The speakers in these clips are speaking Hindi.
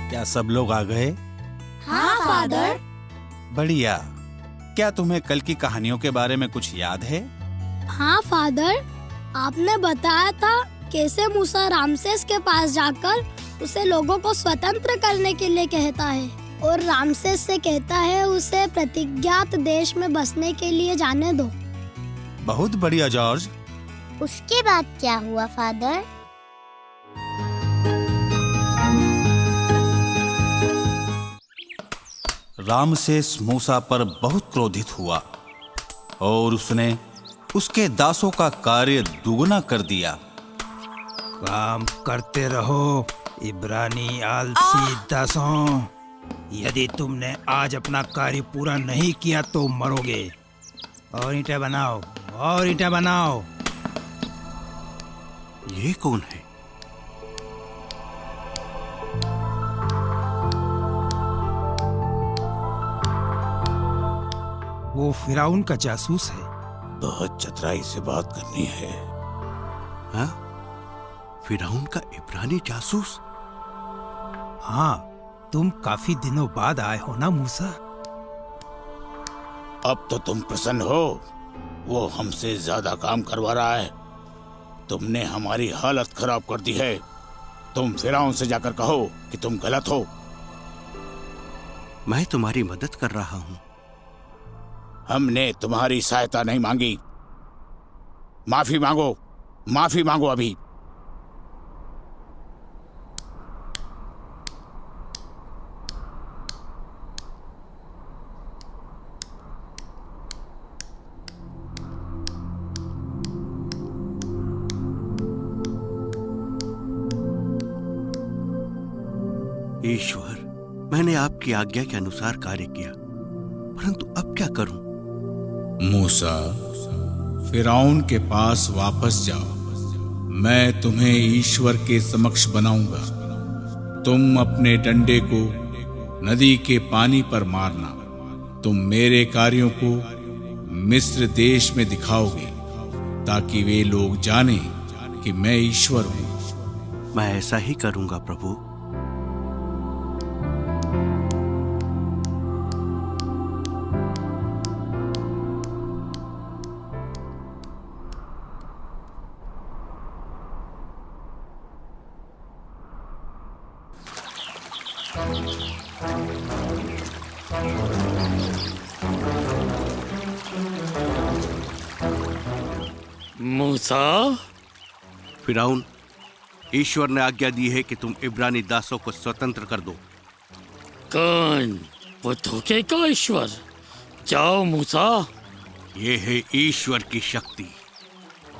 क्या सब लोग आ गए? हाँ फादर। बढ़िया। क्या तुम्हें कल की कहानियों के बारे में कुछ याद है? हाँ फादर, आपने बताया था कैसे मूसा रामसेस के पास जाकर उसे लोगों को स्वतंत्र करने के लिए कहता है और रामसेस से कहता है उसे प्रतिज्ञात देश में बसने के लिए जाने दो। बहुत बढ़िया जॉर्ज। उसके बाद क्या हुआ फादर? रामसेस मूसा पर बहुत क्रोधित हुआ और उसने उसके दासों का कार्य दुगना कर दिया। काम करते रहो इब्रानी आलसी दासों, यदि तुमने आज अपना कार्य पूरा नहीं किया तो मरोगे। और ईंटें बनाओ, और ईंटें बनाओ। ये कौन है? वो फिराउन का जासूस है। बहुत चतुराई से बात करनी है। हाँ? फिराउन का इब्रानी जासूस? हाँ, तुम काफी दिनों बाद आए हो ना मूसा? अब तो तुम प्रसन्न हो। वो हमसे ज्यादा काम करवा रहा है। तुमने हमारी हालत खराब कर दी है। तुम फिराउन से जाकर कहो कि तुम गलत हो। मैं तुम्हारी मदद कर रहा हूँ। हमने तुम्हारी सहायता नहीं मांगी। माफी मांगो, माफी मांगो अभी। ईश्वर, मैंने आपकी आज्ञा के अनुसार कार्य किया, परंतु अब क्या करूं? मूसा, फिरौन के पास वापस जाओ। मैं तुम्हें ईश्वर के समक्ष बनाऊंगा। तुम अपने डंडे को नदी के पानी पर मारना। तुम मेरे कार्यों को मिस्र देश में दिखाओगे, ताकि वे लोग जानें कि मैं ईश्वर हूं। मैं ऐसा ही करूंगा प्रभु। मूसा, फिराउन, ईश्वर ने आज्ञा दी है कि तुम इब्रानी दासों को स्वतंत्र कर दो। कौन? वो धोखे का ईश्वर? जाओ मूसा। ये है ईश्वर की शक्ति।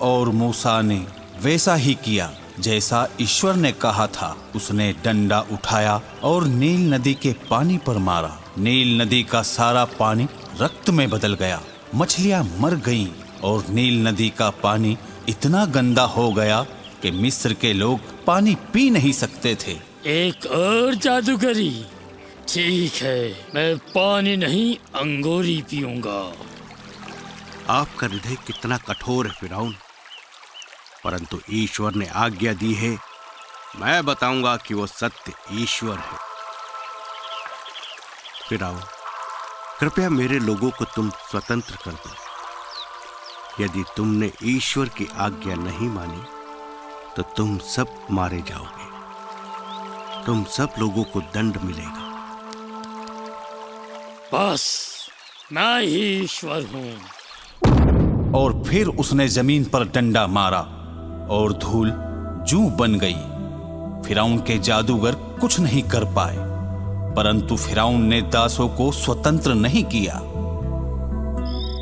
और मूसा ने वैसा ही किया जैसा ईश्वर ने कहा था। उसने डंडा उठाया और नील नदी के पानी पर मारा। नील नदी का सारा पानी रक्त में बदल गया। मछलियां मर गईं और नील नदी का पानी इतना गंदा हो गया कि मिस्र के लोग पानी पी नहीं सकते थे। एक और जादूगरी। ठीक है, मैं पानी नहीं अंगूरी पीऊंगा। आपका हृदय कितना कठोर है फिरौन, परंतु ईश्वर ने आज्ञा दी है। मैं बताऊंगा कि वो सत्य ईश्वर है। फिरौन, कृपया मेरे लोगों को तुम स्वतंत्र कर दो। यदि तुमने ईश्वर की आज्ञा नहीं मानी तो तुम सब मारे जाओगे। तुम सब लोगों को दंड मिलेगा। बस मैं ही ईश्वर हूँ। और फिर उसने जमीन पर डंडा मारा और धूल जूं बन गई। फिरौन के जादूगर कुछ नहीं कर पाए, परंतु फिरौन ने दासों को स्वतंत्र नहीं किया।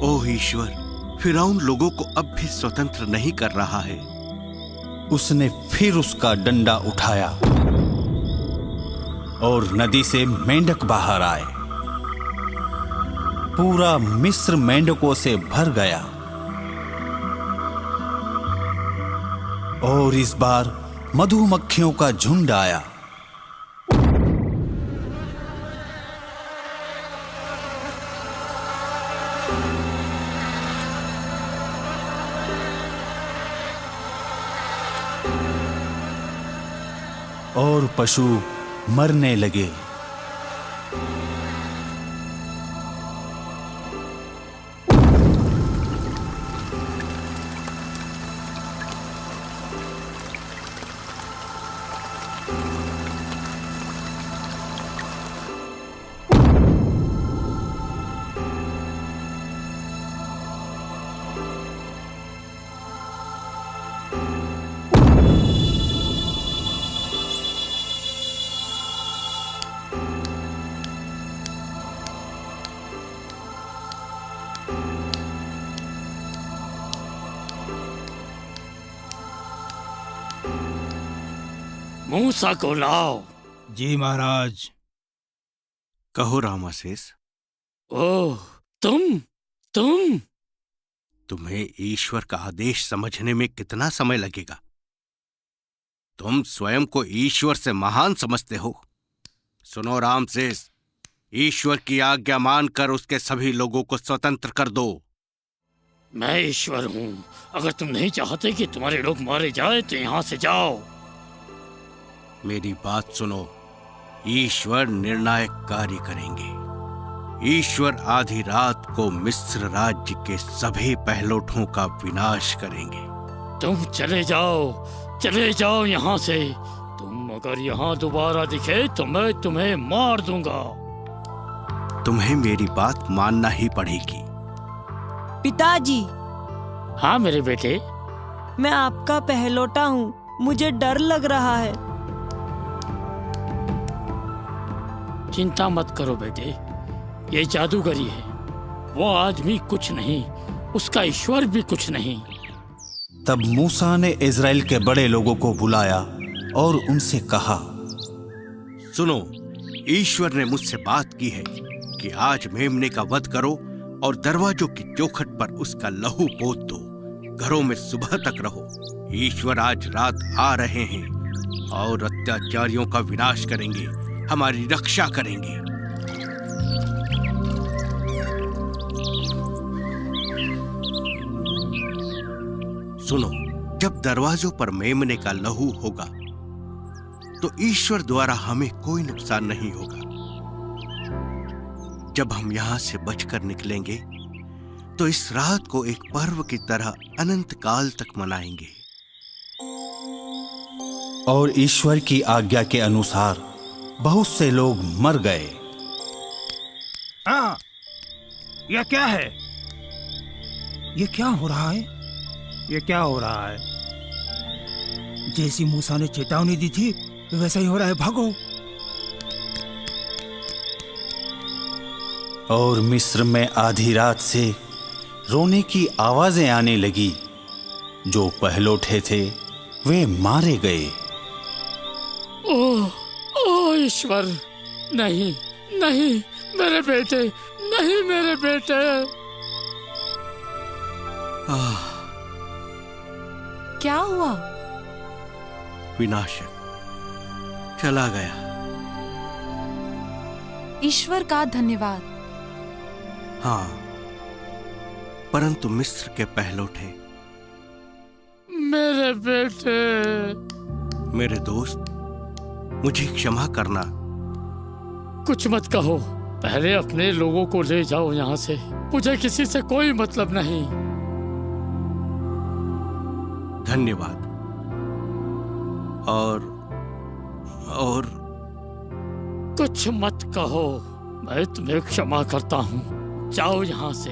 ओह ईश्वर, फिरौन लोगों को अब भी स्वतंत्र नहीं कर रहा है। उसने फिर उसका डंडा उठाया और नदी से मेंढक बाहर आए। पूरा मिस्र मेंढकों से भर गया। और इस बार मधुमक्खियों का झुंड आया। और पशु मरने लगे। मूसा को लाओ। जी महाराज। कहो रामासेस। ओह, तुम तुम्हें ईश्वर का आदेश समझने में कितना समय लगेगा? तुम स्वयं को ईश्वर से महान समझते हो। सुनो रामसेस, ईश्वर की आज्ञा मानकर उसके सभी लोगों को स्वतंत्र कर दो। मैं ईश्वर हूँ। अगर तुम नहीं चाहते कि तुम्हारे लोग मारे जाए तो यहाँ से जाओ। मेरी बात सुनो। ईश्वर निर्णायक कार्य करेंगे। ईश्वर आधी रात को मिस्र राज्य के सभी पहलोठों का विनाश करेंगे। तुम चले जाओ यहाँ से। तुम अगर यहाँ दोबारा दिखे तो मैं तुम्हें मार दूंगा। तुम्हें मेरी बात मानना ही पड़ेगी। पिताजी, हाँ मेरे बेटे। मैं आपका पहलौठा हूँ, मुझे डर लग रहा है। चिंता मत करो बेटे, ये जादूगरी है। वो आदमी कुछ नहीं, उसका ईश्वर भी कुछ नहीं। तब मूसा ने इज़राइल के बड़े लोगों को बुलाया और उनसे कहा, सुनो, ईश्वर ने मुझसे बात की है कि आज मेमने का वध करो और दरवाजों की चौखट पर उसका लहू पोत दो। घरों में सुबह तक रहो। ईश्वर आज रात आ रहे हैं और अत्याचारियों का विनाश करेंगे, हमारी रक्षा करेंगे। सुनो, जब दरवाजों पर मेमने का लहू होगा तो ईश्वर द्वारा हमें कोई नुकसान नहीं होगा। जब हम यहां से बचकर निकलेंगे तो इस रात को एक पर्व की तरह अनंत काल तक मनाएंगे। और ईश्वर की आज्ञा के अनुसार बहुत से लोग मर गए। हाँ, यह क्या है? ये क्या हो रहा है? ये क्या हो रहा है? जैसी मूसा ने चेतावनी दी थी वैसा ही हो रहा है। भागो। और मिस्र में आधी रात से रोने की आवाजें आने लगी। जो पहलोठे थे वे मारे गए। ओह ईश्वर, नहीं नहीं मेरे बेटे, नहीं मेरे बेटे। क्या हुआ? विनाशक चला गया। ईश्वर का धन्यवाद। हाँ, परंतु मिस्र के पहलोठे। मेरे बेटे। मेरे दोस्त, मुझे क्षमा करना। कुछ मत कहो, पहले अपने लोगों को ले जाओ यहाँ से। मुझे किसी से कोई मतलब नहीं। धन्यवाद। और कुछ मत कहो, मैं तुम्हें क्षमा करता हूँ। जाओ यहाँ से।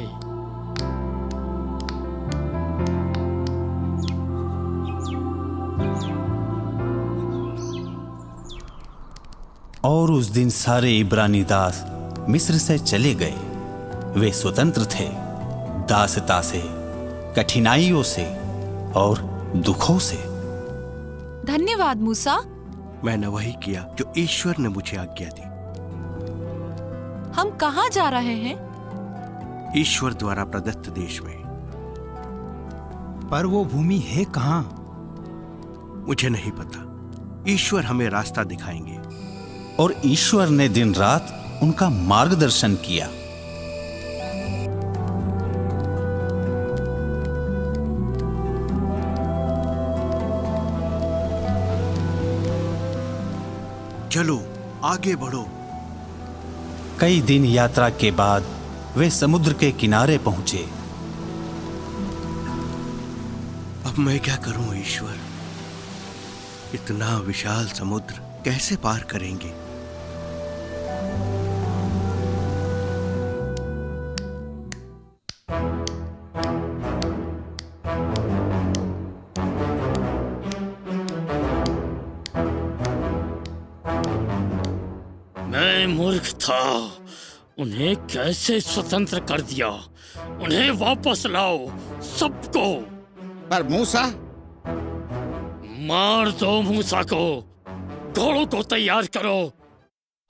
और उस दिन सारे इब्रानी दास मिस्र से चले गए। वे स्वतंत्र थे, दासता से, कठिनाइयों से और दुखों से। धन्यवाद मूसा। मैंने वही किया जो ईश्वर ने मुझे आज्ञा दी। हम कहाँ जा रहे हैं? ईश्वर द्वारा प्रदत्त देश में। पर वो भूमि है कहाँ? मुझे नहीं पता। ईश्वर हमें रास्ता दिखाएंगे। और ईश्वर ने दिन रात उनका मार्गदर्शन किया। चलो आगे बढ़ो। कई दिन यात्रा के बाद वे समुद्र के किनारे पहुंचे। अब मैं क्या करूं ईश्वर? इतना विशाल समुद्र कैसे पार करेंगे? मैं मूर्ख था, उन्हें कैसे स्वतंत्र कर दिया। उन्हें वापस लाओ सबको। पर मूसा, मार दो मूसा को। घोड़ों को तैयार करो,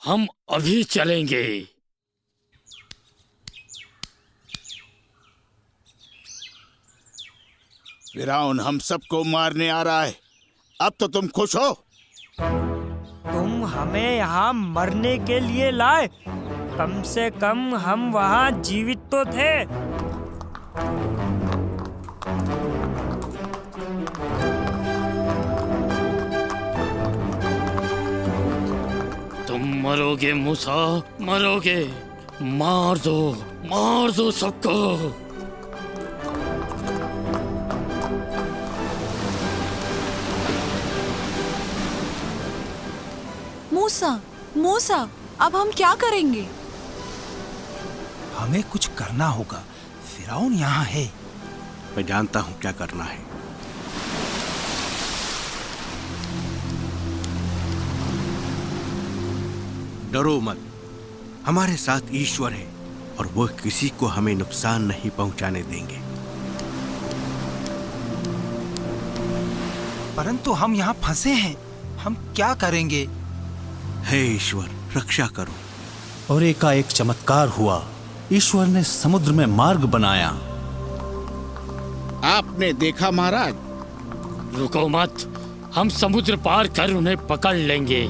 हम अभी चलेंगे। फिरौन हम सबको मारने आ रहा है। अब तो तुम खुश हो? तुम हमें यहाँ मरने के लिए लाए? कम से कम हम वहाँ जीवित तो थे। तुम मरोगे मूसा, मरोगे। मार दो सबको। मूसा, मूसा, अब हम क्या करेंगे? हमें कुछ करना होगा। फिरौन यहाँ है। मैं जानता हूं क्या करना है। डरो मत, हमारे साथ ईश्वर है और वह किसी को हमें नुकसान नहीं पहुंचाने देंगे। परंतु हम यहाँ फंसे हैं। हम क्या करेंगे? हे ईश्वर, रक्षा करो। और एकाएक चमत्कार हुआ। ईश्वर ने समुद्र में मार्ग बनाया। आपने देखा महाराज? रुको मत, हम समुद्र पार कर उन्हें पकड़ लेंगे।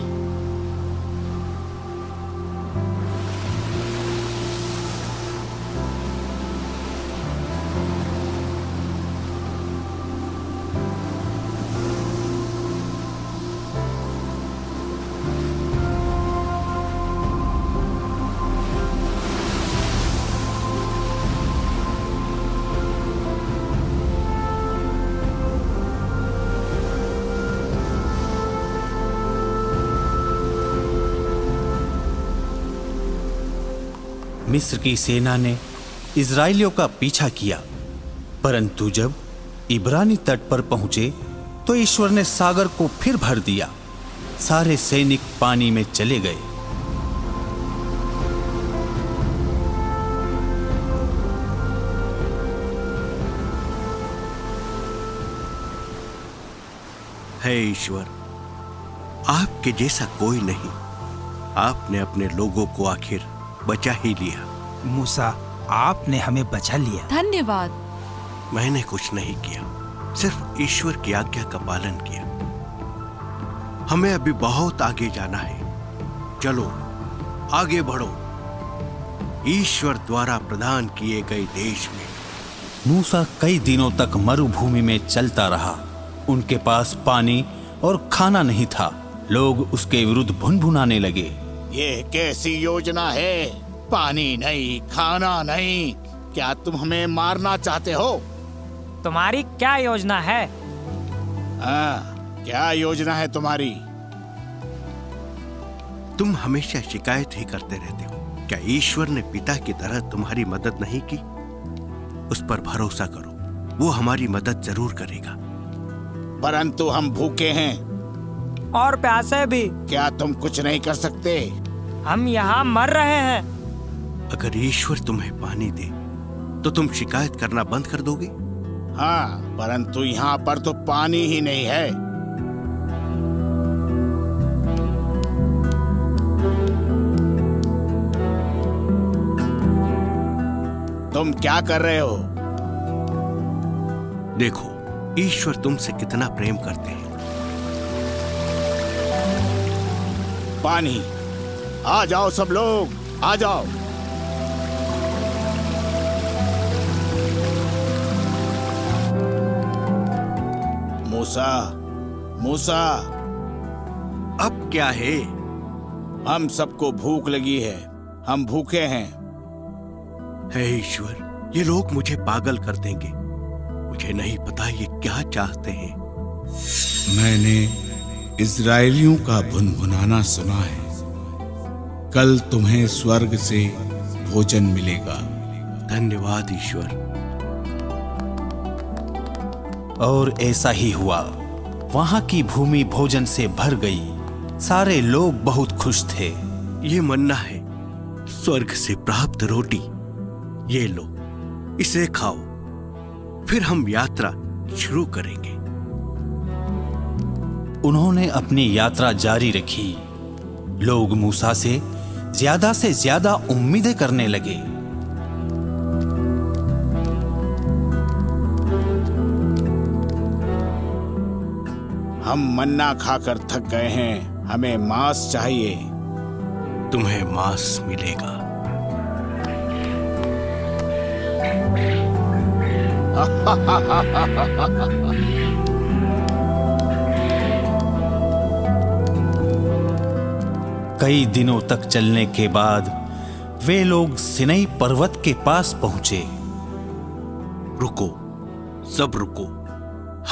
मिस्र की सेना ने इजराइलियों का पीछा किया, परंतु जब इब्रानी तट पर पहुंचे तो ईश्वर ने सागर को फिर भर दिया। सारे सैनिक पानी में चले गए। हे ईश्वर, आपके जैसा कोई नहीं। आपने अपने लोगों को आखिर बचा ही लिया। मूसा, आपने हमें बचा लिया। धन्यवाद। मैंने कुछ नहीं किया, सिर्फ ईश्वर की आज्ञा का पालन किया। हमें अभी बहुत आगे जाना है। चलो आगे बढ़ो, ईश्वर द्वारा प्रदान किए गए देश में। मूसा कई दिनों तक मरुभूमि में चलता रहा। उनके पास पानी और खाना नहीं था। लोग उसके विरुद्ध भुनभुनाने लगे। ये कैसी योजना है? पानी नहीं, खाना नहीं। क्या तुम हमें मारना चाहते हो? तुम्हारी क्या योजना है? हाँ, क्या योजना है तुम्हारी? तुम हमेशा शिकायत ही करते रहते हो। क्या ईश्वर ने पिता की तरह तुम्हारी मदद नहीं की? उस पर भरोसा करो, वो हमारी मदद जरूर करेगा। परंतु हम भूखे हैं और प्यासे भी। क्या तुम कुछ नहीं कर सकते? हम यहाँ मर रहे हैं। अगर ईश्वर तुम्हें पानी दे तो तुम शिकायत करना बंद कर दोगे? हाँ, परंतु यहाँ पर तो पानी ही नहीं है। तुम क्या कर रहे हो? देखो, ईश्वर तुमसे कितना प्रेम करते हैं। पानी। आ जाओ सब लोग, आ जाओ। मूसा, मूसा, अब क्या है? हम सबको भूख लगी है, हम भूखे हैं। हे ईश्वर, ये लोग मुझे पागल कर देंगे। मुझे नहीं पता ये क्या चाहते हैं। मैंने इजराइलियों का भुनभुनाना सुना है। कल तुम्हें स्वर्ग से भोजन मिलेगा। धन्यवाद ईश्वर। और ऐसा ही हुआ। वहां की भूमि भोजन से भर गई। सारे लोग बहुत खुश थे। ये मन्ना है, स्वर्ग से प्राप्त रोटी। ये लो, इसे खाओ, फिर हम यात्रा शुरू करेंगे। उन्होंने अपनी यात्रा जारी रखी। लोग मूसा से ज्यादा उम्मीदें करने लगे। हम मन्ना खाकर थक गए हैं, हमें मांस चाहिए। तुम्हें मांस मिलेगा। कई दिनों तक चलने के बाद वे लोग सिनई पर्वत के पास पहुंचे। रुको, सब रुको।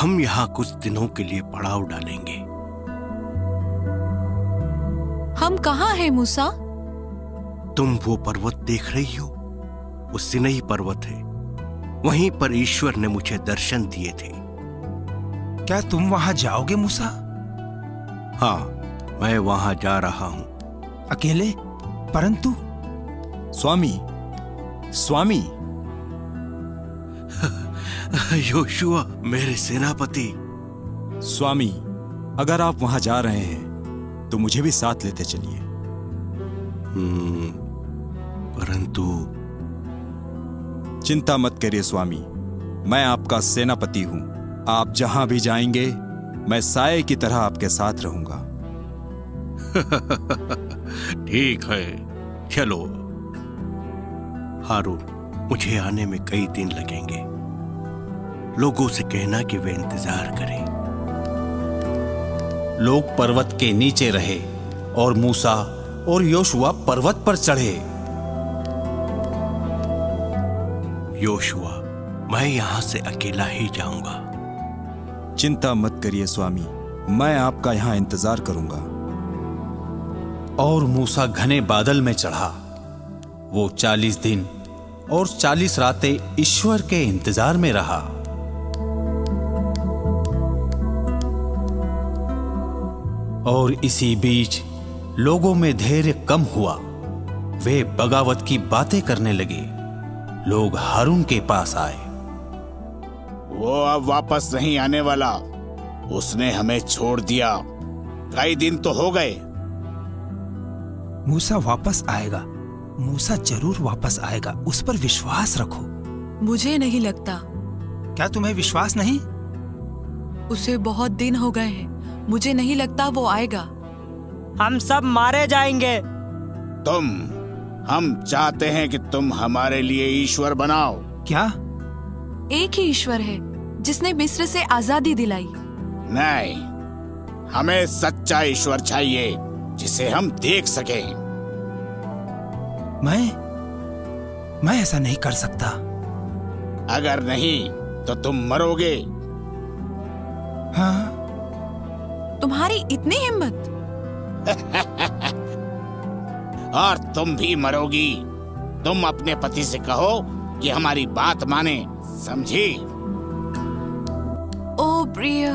हम यहाँ कुछ दिनों के लिए पड़ाव डालेंगे। हम कहाँ हैं मूसा? तुम वो पर्वत देख रही हो? वो सिनई पर्वत है। वहीं पर ईश्वर ने मुझे दर्शन दिए थे। क्या तुम वहां जाओगे मूसा? हाँ, मैं वहां जा रहा हूं। अकेले? परंतु स्वामी, स्वामी। योशुआ, मेरे सेनापति। स्वामी, अगर आप वहां जा रहे हैं तो मुझे भी साथ लेते चलिए। परंतु चिंता मत करिए स्वामी, मैं आपका सेनापति हूं। आप जहां भी जाएंगे मैं साये की तरह आपके साथ रहूंगा। ठीक है, चलो। हारून, मुझे आने में कई दिन लगेंगे। लोगों से कहना कि वे इंतजार करें। लोग पर्वत के नीचे रहे और मूसा और योशुआ पर्वत पर चढ़े। योशुआ, मैं यहां से अकेला ही जाऊंगा। चिंता मत करिए स्वामी, मैं आपका यहां इंतजार करूंगा। और मूसा घने बादल में चढ़ा। वो 40 दिन और 40 रातें ईश्वर के इंतजार में रहा। और इसी बीच लोगों में धैर्य कम हुआ। वे बगावत की बातें करने लगे। लोग हारून के पास आए। वो अब वापस नहीं आने वाला, उसने हमें छोड़ दिया। कई दिन तो हो गए। मूसा वापस आएगा। मूसा जरूर वापस आएगा, उस पर विश्वास रखो। मुझे नहीं लगता। क्या तुम्हें विश्वास नहीं? उसे बहुत दिन हो गए हैं। मुझे नहीं लगता वो आएगा। हम सब मारे जाएंगे। हम चाहते हैं कि तुम हमारे लिए ईश्वर बनाओ। क्या? एक ही ईश्वर है जिसने मिस्र से आजादी दिलाई। नहीं, हमें सच्चा ईश्वर चाहिए जिसे हम देख सकें। मैं ऐसा नहीं कर सकता। अगर नहीं तो तुम मरोगे। हाँ? तुम्हारी इतनी हिम्मत? और तुम भी मरोगी। तुम अपने पति से कहो कि हमारी बात माने, समझी? ओ प्रिय।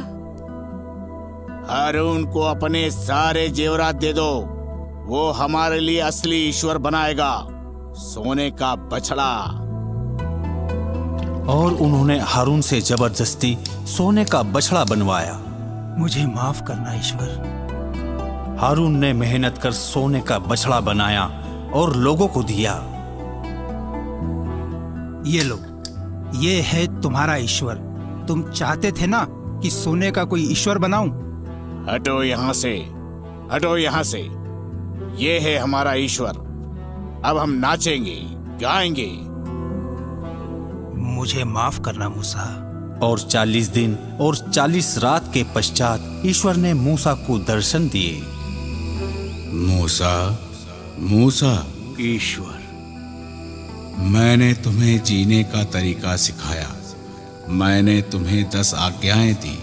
हारून को अपने सारे जेवरात दे दो। वो हमारे लिए असली ईश्वर बनाएगा, सोने का बछड़ा। और उन्होंने हारून से जबरदस्ती सोने का बछड़ा बनवाया। मुझे माफ करना ईश्वर। हारून ने मेहनत कर सोने का बछड़ा बनाया और लोगों को दिया। ये लो, ये है तुम्हारा ईश्वर। तुम चाहते थे ना कि सोने का कोई ईश्वर बनाऊं? हटो यहाँ से, हटो यहाँ से। ये है हमारा ईश्वर। अब हम नाचेंगे, गाएंगे। मुझे माफ करना मूसा। और 40 दिन और 40 रात के पश्चात ईश्वर ने मूसा को दर्शन दिए। मूसा, मूसा, ईश्वर, मैंने तुम्हें जीने का तरीका सिखाया। मैंने तुम्हें 10 आज्ञाएं दी।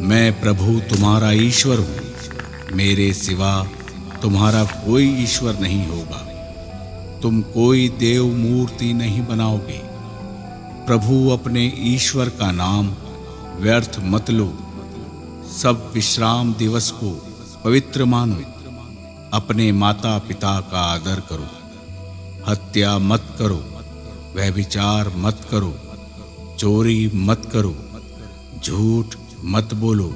मैं प्रभु तुम्हारा ईश्वर हूं। मेरे सिवा तुम्हारा कोई ईश्वर नहीं होगा। तुम कोई देव मूर्ति नहीं बनाओगे। प्रभु अपने ईश्वर का नाम व्यर्थ मत लो। सब विश्राम दिवस को पवित्र मानो। अपने माता पिता का आदर करो। हत्या मत करो। व्यभिचार मत करो। चोरी मत करो। झूठ मत बोलो।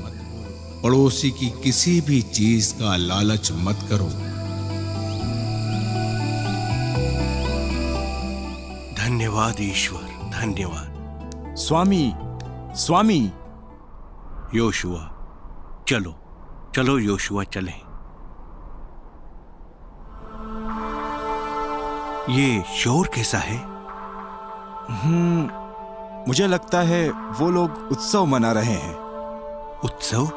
पड़ोसी की किसी भी चीज का लालच मत करो। धन्यवाद ईश्वर, धन्यवाद। स्वामी, स्वामी। योशुआ, चलो चलो योशुआ, चलें। ये शोर कैसा है? मुझे लगता है वो लोग उत्सव मना रहे हैं। उत्सव?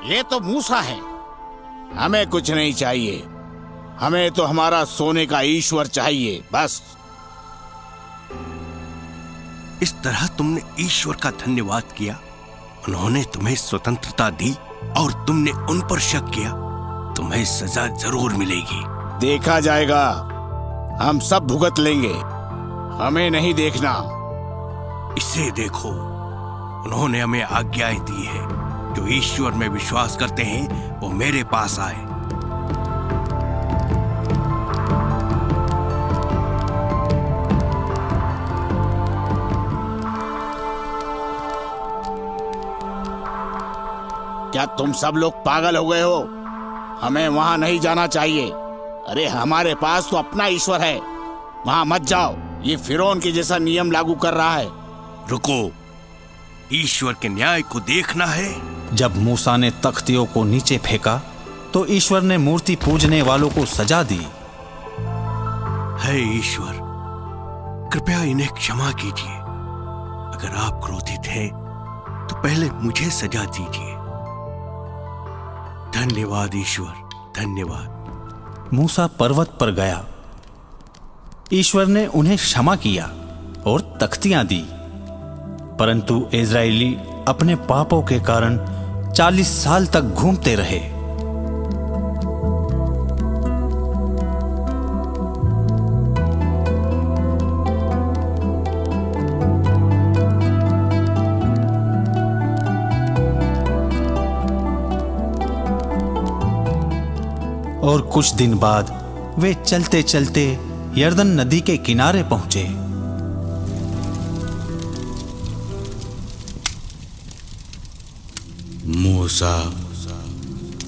ये तो मूसा है। हमें कुछ नहीं चाहिए। हमें तो हमारा सोने का ईश्वर चाहिए, बस। इस तरह तुमने ईश्वर का धन्यवाद किया? उन्होंने तुम्हें स्वतंत्रता दी और तुमने उन पर शक किया? तुम्हें सजा जरूर मिलेगी। देखा जाएगा। हम सब भुगत लेंगे। हमें नहीं देखना। इसे देखो, उन्होंने हमें आज्ञाएं दी है। जो ईश्वर में विश्वास करते हैं वो मेरे पास आए। क्या तुम सब लोग पागल हो गए हो? हमें वहां नहीं जाना चाहिए। अरे हमारे पास तो अपना ईश्वर है। वहां मत जाओ। ये फिरौन के जैसा नियम लागू कर रहा है। रुको, ईश्वर के न्याय को देखना है। जब मूसा ने तख्तियों को नीचे फेंका तो ईश्वर ने मूर्ति पूजने वालों को सजा दी। हे ईश्वर, कृपया इन्हें क्षमा कीजिए। अगर आप क्रोधित हैं तो पहले मुझे सजा दीजिए। धन्यवाद ईश्वर, धन्यवाद। मूसा पर्वत पर गया। ईश्वर ने उन्हें क्षमा किया और तख्तियां दी, परंतु इजरायली अपने पापों के कारण 40 साल तक घूमते रहे। और कुछ दिन बाद वे चलते चलते यर्दन नदी के किनारे पहुंचे। मूसा,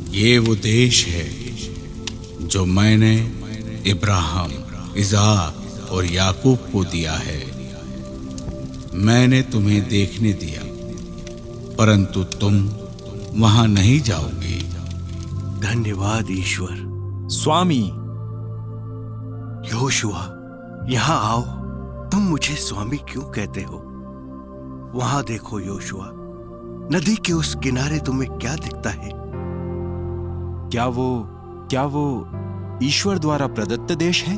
ये वो देश है जो मैंने इब्राहिम, इज़हाक और याकूब को दिया है। मैंने तुम्हें देखने दिया, परंतु तुम वहां नहीं जाओगे। धन्यवाद ईश्वर। स्वामी, योशुआ, यहाँ आओ। तुम मुझे स्वामी क्यों कहते हो? वहां देखो योशुआ, नदी के उस किनारे तुम्हें क्या दिखता है? क्या वो ईश्वर द्वारा प्रदत्त देश है?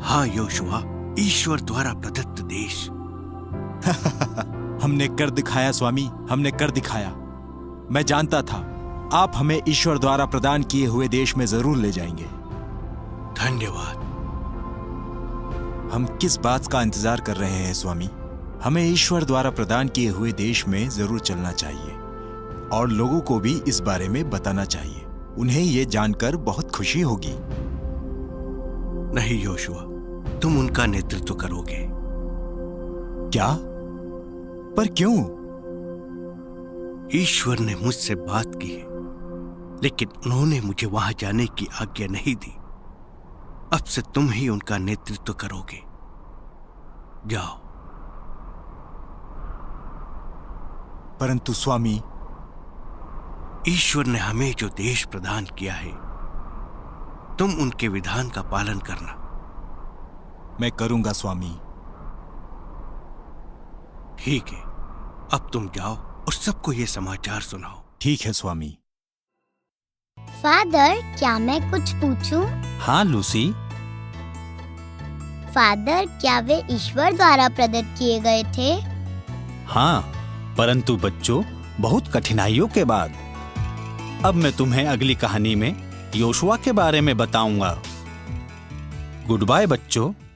हाँ योशुआ, ईश्वर द्वारा प्रदत्त देश। हमने कर दिखाया स्वामी, हमने कर दिखाया। मैं जानता था आप हमें ईश्वर द्वारा प्रदान किए हुए देश में जरूर ले जाएंगे। धन्यवाद। हम किस बात का इंतजार कर रहे हैं स्वामी? हमें ईश्वर द्वारा प्रदान किए हुए देश में जरूर चलना चाहिए और लोगों को भी इस बारे में बताना चाहिए। उन्हें ये जानकर बहुत खुशी होगी। नहीं योशुआ, तुम उनका नेतृत्व करोगे। क्या? पर क्यों? ईश्वर ने मुझसे बात की है, लेकिन उन्होंने मुझे वहां जाने की आज्ञा नहीं दी। अब से तुम ही उनका नेतृत्व करोगे। जाओ। परंतु स्वामी, ईश्वर ने हमें जो देश प्रदान किया है, तुम उनके विधान का पालन करना। मैं करूंगा स्वामी। ठीक है, अब तुम जाओ और सबको ये समाचार सुनाओ। ठीक है स्वामी। फादर, क्या मैं कुछ पूछूं? हाँ लूसी। फादर, क्या वे ईश्वर द्वारा प्रदत्त किए गए थे? हाँ, परंतु बच्चों, बहुत कठिनाइयों के बाद। अब मैं तुम्हें अगली कहानी में योशुआ के बारे में बताऊंगा। गुड बाय बच्चों।